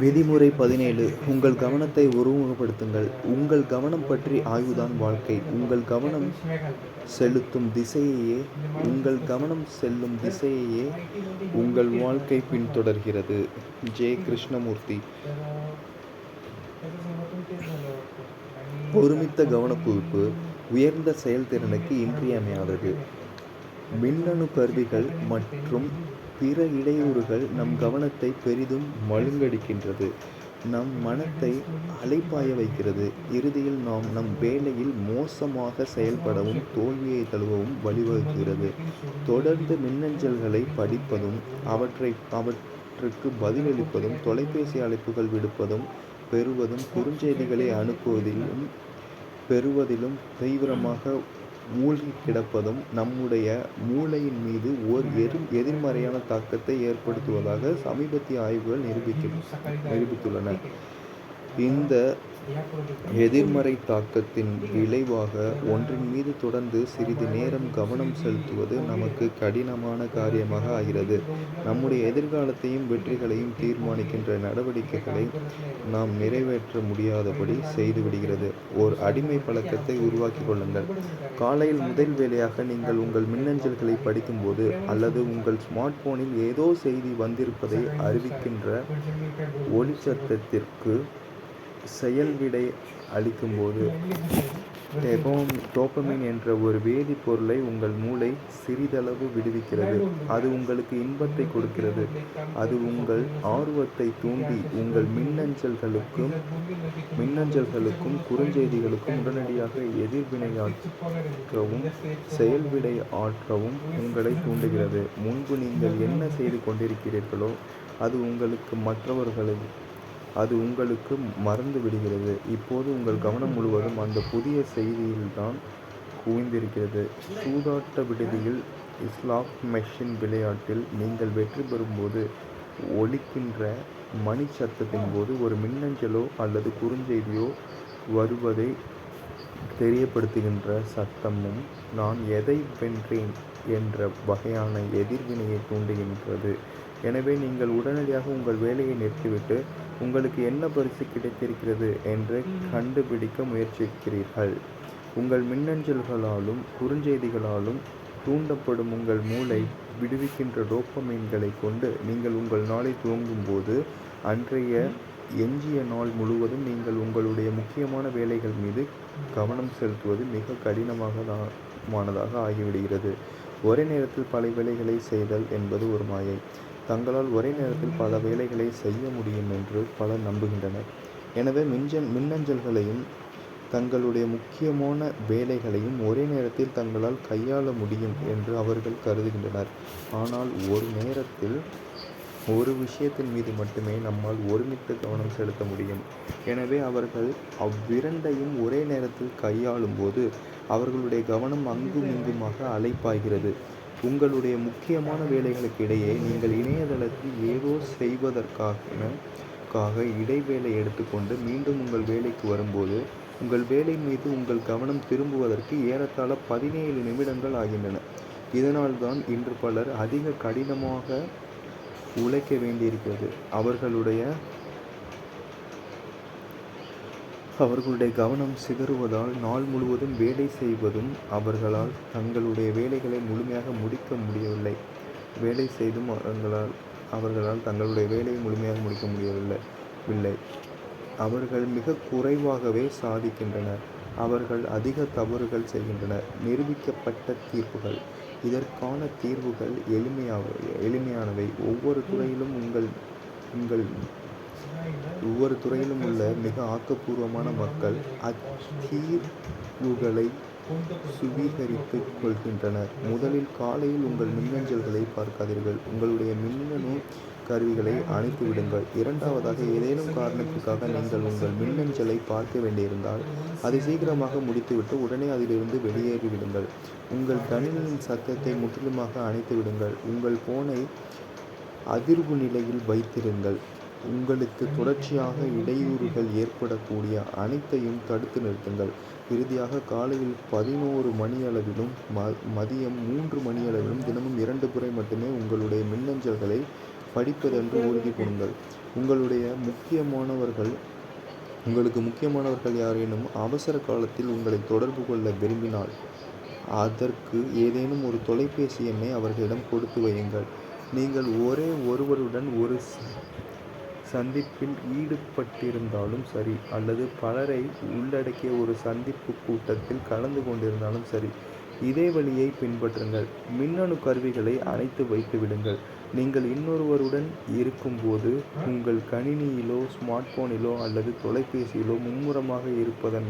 விதிமுறை 17. உங்கள் கவனத்தை ஒருமுகப்படுத்துங்கள். உங்கள் கவனம் பற்றி ஆய்வுதான் வாழ்க்கை. உங்கள் கவனம் செல்லும் திசையையே உங்கள் வாழ்க்கை பின்தொடர்கிறது. ஜே. கிருஷ்ணமூர்த்தி. ஒருமித்த கவனக்குவிப்பு உயர்ந்த செயல்திறனுக்கு இன்றியமையாதது. மின்னணு கருவிகள் மற்றும் பிற இடையூறுகள் நம் கவனத்தை பெரிதும் மழுங்கடிக்கின்றது, நம் மனத்தை அலைபாய வைக்கிறது. இறுதியில் நாம் நம் வேலையில் மோசமாக செயல்படவும் தோல்வியை தழுவவும் வழிவகுக்கிறது. தொடர்ந்து மின்னஞ்சல்களை படிப்பதும் அவற்றுக்கு பதிலளிப்பதும் தொலைபேசி அழைப்புகள் விடுப்பதும் பெறுவதும் குறுஞ்செய்திகளை அனுப்புவதிலும் பெறுவதிலும் தீவிரமாக மூழ்கி கிடப்பதும் நம்முடைய மூளையின் மீது ஓர் எதிர்மறையான தாக்கத்தை ஏற்படுத்துவதாக சமீபத்திய ஆய்வுகள் நிரூபித்துள்ளன. இந்த எதிர்மறை தாக்கத்தின் விளைவாக ஒன்றின் மீது தொடர்ந்து சிறிது நேரம் கவனம் செலுத்துவது நமக்கு கடினமான காரியமாக ஆகிறது. நம்முடைய எதிர்காலத்தையும் வெற்றிகளையும் தீர்மானிக்கின்ற நடவடிக்கைகளை நாம் நிறைவேற்ற முடியாதபடி செய்துவிடுகிறது. ஓர் அடிமை பழக்கத்தை உருவாக்கி கொள்ளுங்கள். காலையில் முதல் வேளையாக நீங்கள் உங்கள் மின்னஞ்சல்களை படிக்கும்போது அல்லது உங்கள் ஸ்மார்ட் போனில் ஏதோ செய்தி வந்திருப்பதை அறிவிக்கின்ற ஒலிச்சத்தத்திற்கு செயல்விடை அளிக்கும்போது டோபமைன் என்ற ஒரு வேதிப்பொருளை உங்கள் மூளை சிறிதளவு விடுவிக்கிறது. அது உங்களுக்கு இன்பத்தை கொடுக்கிறது. அது உங்கள் ஆர்வத்தை தூண்டி உங்கள் மின்னஞ்சல்களுக்கும் குறுஞ்செய்திகளுக்கும் உடனடியாக எதிர்வினையாற்றவும் செயல்விடை ஆற்றவும் உங்களை தூண்டுகிறது. முன்பு நீங்கள் என்ன செய்து கொண்டிருக்கிறீர்களோ அது உங்களுக்கு மறந்து விடுகிறது. இப்போது உங்கள் கவனம் முழுவதும் அந்த புதிய செய்தியில்தான் குவிந்திருக்கிறது. சூதாட்ட விடுதியில் ஸ்லாட் மெஷின் விளையாட்டில் நீங்கள் வெற்றி பெறும்போது ஒலிக்கின்ற மணி சத்தத்தின் போது ஒரு மின்னஞ்சலோ அல்லது குறுஞ்செய்தியோ வருவதை தெரியப்படுத்துகின்ற சத்தமும் நான் எதை வென்றேன் என்ற வகையான எதிர்வினையை தூண்டுகின்றது. எனவே நீங்கள் உடனடியாக உங்கள் வேலையை நிறுத்திவிட்டு உங்களுக்கு என்ன பரிசு கிடைத்திருக்கிறது என்று கண்டுபிடிக்க முயற்சிக்கிறீர்கள். உங்கள் மின்னஞ்சல்களாலும் குறுஞ்செய்திகளாலும் தூண்டப்படும் உங்கள் மூளை விடுவிக்கின்ற டோபமைன்களை கொண்டு நீங்கள் உங்கள் நாளை துவங்கும்போது அன்றைய எஞ்சிய நாள் முழுவதும் நீங்கள் உங்களுடைய முக்கியமான வேலைகள் மீது கவனம் செலுத்துவது மிக கடினமானதாக ஆகிவிடுகிறது. ஒரே நேரத்தில் பல வேலைகளை செய்தல் என்பது ஒரு மாயை. தங்களால் ஒரே நேரத்தில் பல வேலைகளை செய்ய முடியும் என்று பலர் நம்புகின்றனர். எனவே மின்னஞ்சல்களையும் தங்களுடைய முக்கியமான வேலைகளையும் ஒரே நேரத்தில் தங்களால் கையாள முடியும் என்று அவர்கள் கருதுகின்றனர். ஆனால் ஒரு நேரத்தில் ஒரு விஷயத்தின் மீது மட்டுமே நம்மால் ஒருமித்த கவனம் செலுத்த முடியும். எனவே அவர்கள் அவ்விரண்டையும் ஒரே நேரத்தில் கையாளும் போது அவர்களுடைய கவனம் அங்கும் இங்குமாக அலைப்பாய்கிறது. உங்களுடைய முக்கியமான வேலைகளுக்கு இடையே நீங்கள் இணையதளத்தில் ஏதோ செய்வதற்காக இடைவேளை எடுத்துக்கொண்டு மீண்டும் உங்கள் வேலைக்கு வரும்போது உங்கள் வேலை மீது உங்கள் கவனம் திரும்புவதற்கு ஏறத்தாழ 17 நிமிடங்கள் ஆகின்றன. இதனால்தான் இன்று பலர் அதிக கடினமாக உழைக்க வேண்டியிருக்கிறது. அவர்களுடைய கவனம் சிதறுவதால் நாள் முழுவதும் வேலை செய்வதும் அவர்களால் தங்களுடைய வேலைகளை முழுமையாக முடிக்க முடியவில்லை. வேலை செய்தும் அவர்களால் தங்களுடைய வேலையை முழுமையாக முடிக்க முடியவில்லை. அவர்கள் மிக குறைவாகவே சாதிக்கின்றனர். அவர்கள் அதிக தவறுகள் செய்கின்றனர். நிரூபிக்கப்பட்ட தீர்வுகள். இதற்கான தீர்வுகள் எளிமையானவை. ஒவ்வொரு துறையிலும் உள்ள மிக ஆக்கப்பூர்வமான மக்கள் அத்தீர்வுகளை சுவீகரித்துக் கொள்கின்றனர். முதலில் காலையில் உங்கள் மின்னஞ்சல்களை பார்க்காதீர்கள். உங்களுடைய மின்னணு கருவிகளை அணைத்து விடுங்கள். இரண்டாவதாக, ஏதேனும் காரணத்திற்காக நீங்கள் உங்கள் மின்னஞ்சலை பார்க்க வேண்டியிருந்தால் அதை சீக்கிரமாக முடித்துவிட்டு உடனே அதிலிருந்து வெளியேறிவிடுங்கள். உங்கள் கணினியின் சத்தத்தை முற்றிலுமாக அணைத்து விடுங்கள். உங்கள் போனை அதிர்வு நிலையில் வைத்திருங்கள். உங்களுக்கு தொடர்ச்சியாக இடையூறுகள் ஏற்படக்கூடிய அனைத்தையும் தடுத்து நிறுத்துங்கள். இறுதியாக, காலையில் 11 மணியளவிலும் மதியம் 3 மணியளவிலும் தினமும் 2 முறை மட்டுமே உங்களுடைய மின்னஞ்சல்களை படிப்பதென்று உறுதி கொள்ளுங்கள். உங்களுக்கு முக்கியமானவர்கள் யாரேனும் அவசர காலத்தில் உங்களை தொடர்பு கொள்ள விரும்பினால் அதற்கு ஏதேனும் ஒரு தொலைபேசி எண்ணை அவர்களிடம் கொடுத்து வையுங்கள். நீங்கள் ஒரே ஒருவருடன் ஒரு சந்திப்பில் ஈடுபட்டிருந்தாலும் சரி, அல்லது பலரை உள்ளடக்கிய ஒரு சந்திப்பு கூட்டத்தில் கலந்து கொண்டிருந்தாலும் சரி, இதே வழியை பின்பற்றுங்கள். மின்னணு கருவிகளை அணைத்து வைத்து விடுங்கள். நீங்கள் இன்னொருவருடன் இருக்கும்போது உங்கள் கணினியிலோ ஸ்மார்ட் போனிலோ அல்லது தொலைபேசியிலோ மும்முரமாக இருப்பதன்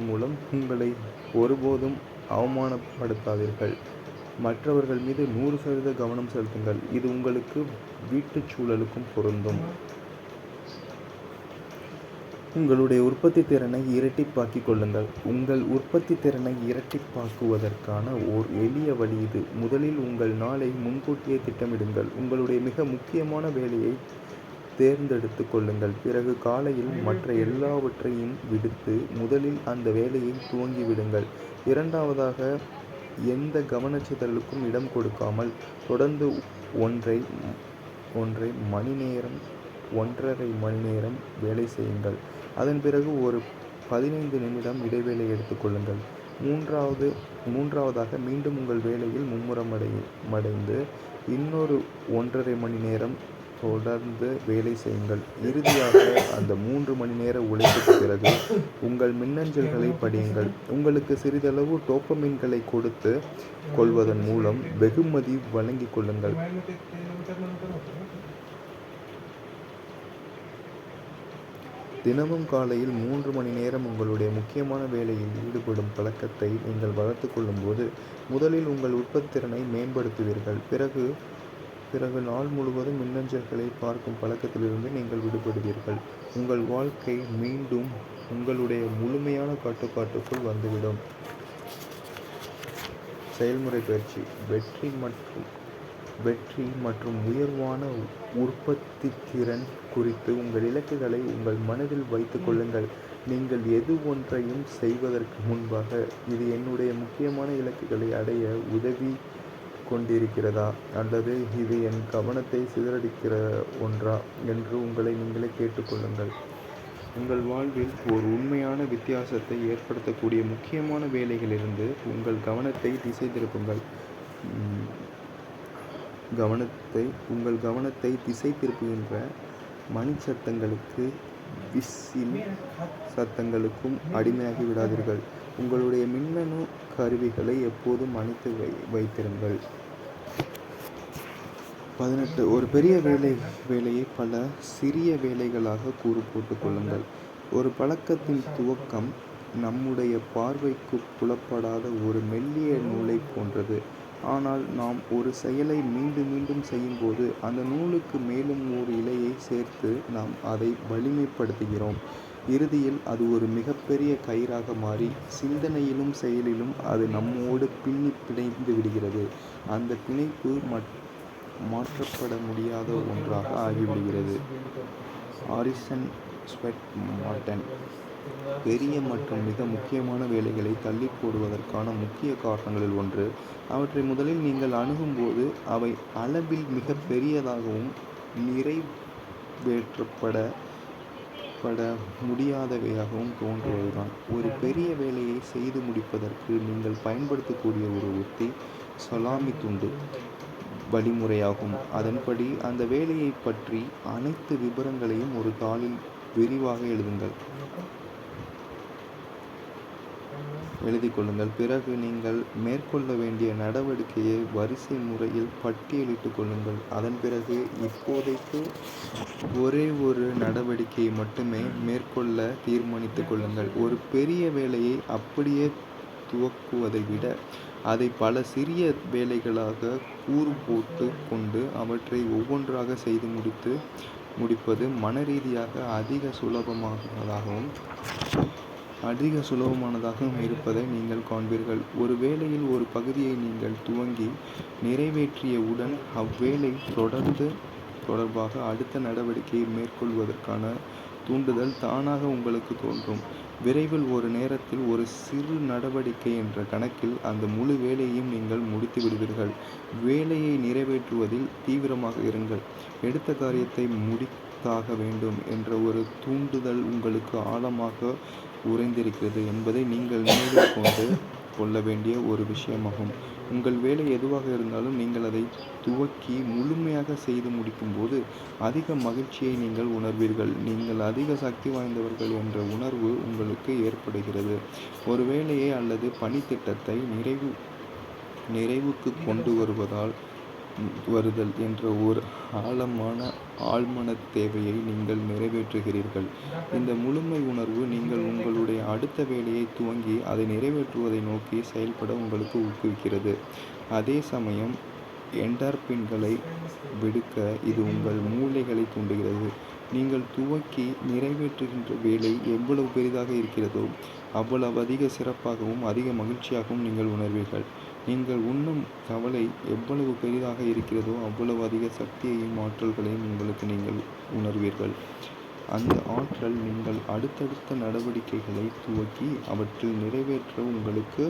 மூலம் உங்களை ஒருபோதும் அவமானப்படுத்தாதீர்கள். மற்றவர்கள் மீது 100% கவனம் செலுத்துங்கள். இது உங்களுக்கு வீட்டுச் சூழலுக்கும் பொருந்தும். உங்களுடைய உற்பத்தி திறனை இரட்டிப்பாக்கிக் கொள்ளுங்கள். உங்கள் உற்பத்தி திறனை இரட்டிப்பாக்குவதற்கான ஓர் எளிய வழி இது. முதலில் உங்கள் நாளை முன்கூட்டியே திட்டமிடுங்கள். உங்களுடைய மிக முக்கியமான வேலையை தேர்ந்தெடுத்து கொள்ளுங்கள். பிறகு காலையில் மற்ற எல்லாவற்றையும் விடுத்து முதலில் அந்த வேலையை துவங்கிவிடுங்கள். இரண்டாவதாக, எந்த கவனச்சிதறலுக்கும் இடம் கொடுக்காமல் தொடர்ந்து 1.5 மணி நேரம் வேலை செய்யுங்கள். அதன் பிறகு ஒரு 15 நிமிடம் இடைவேளை எடுத்துக்கொள்ளுங்கள். மூன்றாவதாக, மீண்டும் உங்கள் வேலையில் மும்முரமடைந்து இன்னொரு 1.5 மணி நேரம் தொடர்ந்து வேலை செய்யுங்கள். இறுதியாக, அந்த 3 மணி நேர உழைப்புக்கு பிறகு உங்கள் மின்னஞ்சல்களை படியுங்கள். உங்களுக்கு சிறிதளவு டோபமைன்களை கொடுத்து கொள்வதன் மூலம் வெகுமதி வழங்கிக் கொள்ளுங்கள். தினமும் காலையில் 3 மணி நேரம் உங்களுடைய முக்கியமான வேலையில் ஈடுபடும் பழக்கத்தை நீங்கள் வளர்த்து கொள்ளும்போது முதலில் உங்கள் உற்பத்தி திறனை மேம்படுத்துவீர்கள். பிறகு நாள் முழுவதும் மின்னஞ்சல்களை பார்க்கும் பழக்கத்திலிருந்து நீங்கள் விடுபடுவீர்கள். உங்கள் வாழ்க்கை மீண்டும் உங்களுடைய முழுமையான கட்டுப்பாட்டுக்குள் வந்துவிடும். செயல்முறை பயிற்சி. வெற்றி மற்றும் உயர்வான உற்பத்தி திறன் குறித்து உங்கள் இலக்குகளை உங்கள் மனதில் வைத்துக் கொள்ளுங்கள். நீங்கள் எது ஒன்றையும் செய்வதற்கு முன்பாக, இது என்னுடைய முக்கியமான இலக்குகளை அடைய உதவி கொண்டிருக்கிறதா, அல்லது இது என் கவனத்தை சிதறடிக்கிற ஒன்றா என்று உங்களை நீங்களே கேட்டுக்கொள்ளுங்கள். உங்கள் வாழ்வில் ஒரு உண்மையான வித்தியாசத்தை ஏற்படுத்தக்கூடிய முக்கியமான வேலைகளிலிருந்து உங்கள் கவனத்தை திசை திருப்புங்கள். திசை திருப்புகின்ற மணிச்சத்தங்களுக்கு, விசில் சத்தங்களுக்கும் அடிமையாகி விடாதீர்கள். உங்களுடைய மின்னணு கருவிகளை எப்போதும் அணைத்து வைத்திருங்கள். 18. ஒரு பெரிய வேலையை பல சிறிய வேலைகளாக கூறு போட்டுக் கொள்ளுங்கள். ஒரு பழக்கத்தின் துவக்கம் நம்முடைய பார்வைக்கு புலப்படாத ஒரு மெல்லிய நூலைப் போன்றது. ஆனால் நாம் ஒரு செயலை மீண்டும் மீண்டும் செய்யும்போது அந்த நூலுக்கு மேலும் ஒரு இழையை சேர்த்து நாம் அதை வலிமைப்படுத்துகிறோம். இறுதியில் அது ஒரு மிகப்பெரிய கயிறாக மாறி சிந்தனையிலும் செயலிலும் அது நம்மோடு பிணைந்து விடுகிறது. அந்த பிணைப்பு மாற்றப்பட முடியாத ஒன்றாக ஆகிவிடுகிறது. Orison Swett Marden. பெரிய மற்றும் மிக முக்கியமான வேலைகளை தள்ளி போடுவதற்கான முக்கிய காரணங்களில் ஒன்று, அவற்றை முதலில் நீங்கள் அணுகும்போது அவை அளவில் மிக பெரியதாகவும் நிறைவேற்றப்பட முடியாதவையாகவும் தோன்றுவதுதான். ஒரு பெரிய வேலையை செய்து முடிப்பதற்கு நீங்கள் பயன்படுத்தக்கூடிய ஒரு உத்தி சலாமி துண்டு வழிமுறையாகும். அதன்படி அந்த வேலையை பற்றி அனைத்து விபரங்களையும் ஒரு தாளில் விரிவாக எழுதிக் கொள்ளுங்கள். பிறகு நீங்கள் மேற்கொள்ள வேண்டிய நடவடிக்கையை வரிசை முறையில் பட்டியலிட்டுக் கொள்ளுங்கள். அதன் பிறகு இப்போதைக்கு ஒரே ஒரு நடவடிக்கையை மட்டுமே மேற்கொள்ள தீர்மானித்துக் கொள்ளுங்கள். ஒரு பெரிய வேலையை அப்படியே துவக்குவதை விட அதை பல சிறிய வேலைகளாக கூறு போட்டு கொண்டு அவற்றை ஒவ்வொன்றாக செய்து முடிப்பது மனரீதியாக அதிக சுலபமானதாகவும் இருப்பதை நீங்கள் காண்பீர்கள். ஒரு வேலையில் ஒரு பகுதியை நீங்கள் துவங்கி நிறைவேற்றியவுடன் அவ்வேலை தொடர்பாக அடுத்த நடவடிக்கையை மேற்கொள்வதற்கான தூண்டுதல் தானாக உங்களுக்கு தோன்றும். விரைவில் ஒரு நேரத்தில் ஒரு சிறு நடவடிக்கை என்ற கணக்கில் அந்த முழு வேலையையும் நீங்கள் முடித்து விடுவீர்கள். வேலையை நிறைவேற்றுவதில் தீவிரமாக இருங்கள். எடுத்த காரியத்தை முடித்தாக வேண்டும் என்ற ஒரு தூண்டுதல் உங்களுக்கு ஆழமாக உறைந்திருக்கிறது என்பதை நீங்கள் நினைவில் கொள்ள வேண்டிய ஒரு விஷயமாகும். உங்கள் வேலை எதுவாக இருந்தாலும் நீங்கள் அதை துவக்கி முழுமையாக செய்து முடிக்கும்போது அதிக மகிழ்ச்சியை நீங்கள் உணர்வீர்கள். நீங்கள் அதிக சக்தி வாய்ந்தவர்கள் என்ற உணர்வு உங்களுக்கு ஏற்படுகிறது. ஒரு வேலையை அல்லது பணித்திட்டத்தை நிறைவுக்கு கொண்டு வருதல் என்ற ஒரு ஆழ்மனத் தேவையை நீங்கள் நிறைவேற்றுகிறீர்கள். இந்த முழுமை உணர்வு நீங்கள் உங்களுடைய அடுத்த வேலையை துவங்கி அதை நிறைவேற்றுவதை நோக்கி செயல்பட உங்களுக்கு ஊக்குவிக்கிறது. அதே சமயம் என்டார்பின்களை விடுக்க இது உங்கள் மூளைகளை தூண்டுகிறது. நீங்கள் துவக்கி நிறைவேற்றுகின்ற வேலை எவ்வளவு பெரிதாக இருக்கிறதோ அவ்வளவு அதிக சிறப்பாகவும் அதிக மகிழ்ச்சியாகவும் நீங்கள் உணர்வீர்கள். நீங்கள் உண்ணும் கவலை எவ்வளவு பெரிதாக இருக்கிறதோ அவ்வளவு அதிக சக்தியையும் ஆற்றல்களையும் நீங்கள் உணர்வீர்கள். அந்த ஆற்றல் நீங்கள் அடுத்தடுத்த நடவடிக்கைகளை துவக்கி அவற்றில் நிறைவேற்ற உங்களுக்கு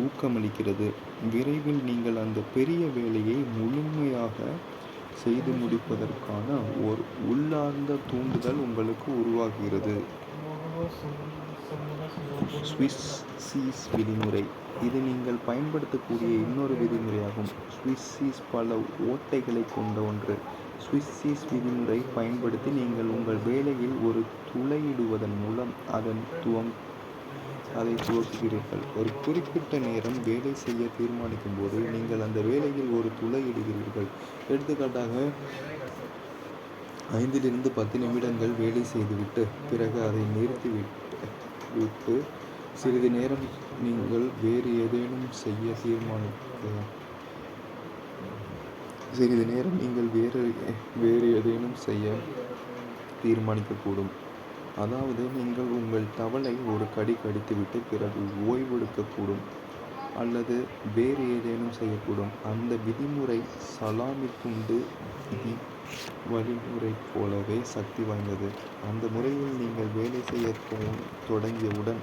ஊக்கமளிக்கிறது. விரைவில் நீங்கள் அந்த பெரிய வேலையை முழுமையாக செய்து முடிப்பதற்கான ஒரு உள்ளார்ந்த தூண்டுதல் உங்களுக்கு உருவாகிறது. ஸ்விஸ் சீஸ் விதிமுறை. இது நீங்கள் பயன்படுத்தக்கூடிய இன்னொரு விதிமுறையாகும். ஸ்விஸ் சீஸ் பல ஓட்டைகளை கொண்ட ஒன்று. ஸ்விஸ் சீஸ் விதிமுறை பயன்படுத்தி நீங்கள் உங்கள் வேலையில் ஒரு துளையிடுவதன் மூலம் அதை துவக்குகிறீர்கள். ஒரு குறிப்பிட்ட நேரம் வேலை செய்ய தீர்மானிக்கும் போது நீங்கள் அந்த வேலையில் ஒரு துளையிடுகிறீர்கள். எடுத்துக்காட்டாக 5-10 நிமிடங்கள் வேலை செய்துவிட்டு பிறகு அதை நிறுத்திவிட்டு சிறிது நேரம் நீங்கள் வேறு ஏதேனும் செய்ய தீர்மானிக்கக்கூடும். அதாவது நீங்கள் உங்கள் தவளை ஒரு கடி கடித்துவிட்டு பிறகு ஓய்வெடுக்கக்கூடும் அல்லது வேறு ஏதேனும் செய்யக்கூடும். அந்த விதிமுறை சலாமி துண்டு விதி வழிமுறை போலவே சக்தி வாய்ந்தது. அந்த முறையில் நீங்கள் வேலை செய்ய தொடங்கியவுடன்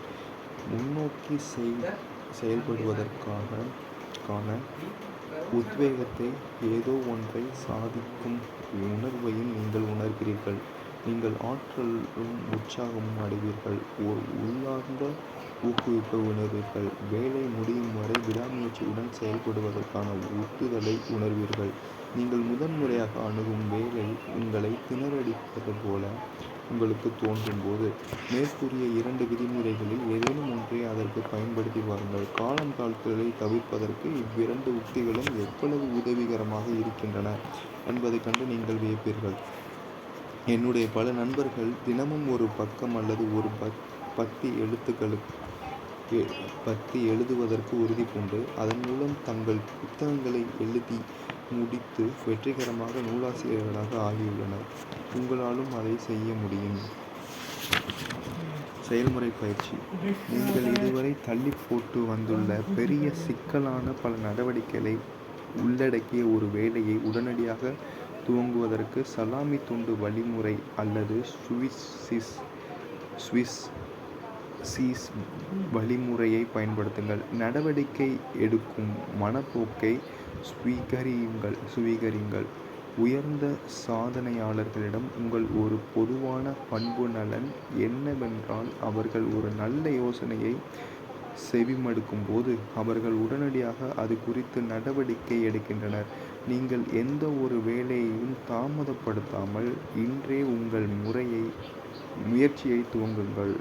முன்னோக்கி செயல்படுவதற்கான உத்வேகத்தை, ஏதோ ஒன்றை சாதிக்கும் உணர்வையும் நீங்கள் உணர்கிறீர்கள். நீங்கள் ஆற்றலும் உற்சாகமும் அடைவீர்கள். ஓர் உள்ளார்ந்த ஊக்குவிப்பை உணர்வீர்கள். வேலை முடியும் வரை விடாமுயற்சியுடன் செயல்படுவதற்கான உந்துதலை உணர்வீர்கள். நீங்கள் முதன்முறையாக அணுகும் வேலை உங்களை திணறடிப்பது போல உங்களுக்கு தோன்றும் போது மேற்கூறிய 2 விதிமுறைகளில் ஏதேனும் ஒன்றை அதற்கு பயன்படுத்தி பாருங்கள். காலம் தாழ்த்துதலை தவிர்ப்பதற்கு இவ்விரண்டு உத்திகளும் எவ்வளவு உதவிகரமாக இருக்கின்றன என்பதைக் கண்டு நீங்கள் வியப்பீர்கள். என்னுடைய பல நண்பர்கள் தினமும் ஒரு பக்கம் அல்லது ஒரு பத்தி எழுதுவதற்கு உறுதி பூண்டு அதன் மூலம் தங்கள் புத்தகங்களை எழுதி முடித்து வெற்றிகரமாக நூலாசிரியர்களாக ஆகியுள்ளனர். உங்களாலும் அதை செய்ய முடியும். செயல்முறை பயிற்சி. நீங்கள் இதுவரை தள்ளி போட்டு வந்துள்ள பெரிய சிக்கலான பல நடவடிக்கைகளை உள்ளடக்கிய ஒரு வேலையை உடனடியாக துவங்குவதற்கு சலாமி துண்டு வழிமுறை அல்லது ஸ்விஸ் சீஸ் வழிமுறையை பயன்படுத்துங்கள். நடவடிக்கை எடுக்கும் மனப்போக்கை சுவீகரியுங்கள். உயர்ந்த சாதனையாளர்களிடம் உங்கள் ஒரு பொதுவான பண்பு நலன் என்னவென்றால் அவர்கள் ஒரு நல்ல யோசனையை செவிமடுக்கும் போது அவர்கள் உடனடியாக அது குறித்து நடவடிக்கை எடுக்கின்றனர். நீங்கள் எந்த ஒரு வேலையையும் தாமதப்படுத்தாமல் இன்றே உங்கள் முயற்சியை துவங்குங்கள்.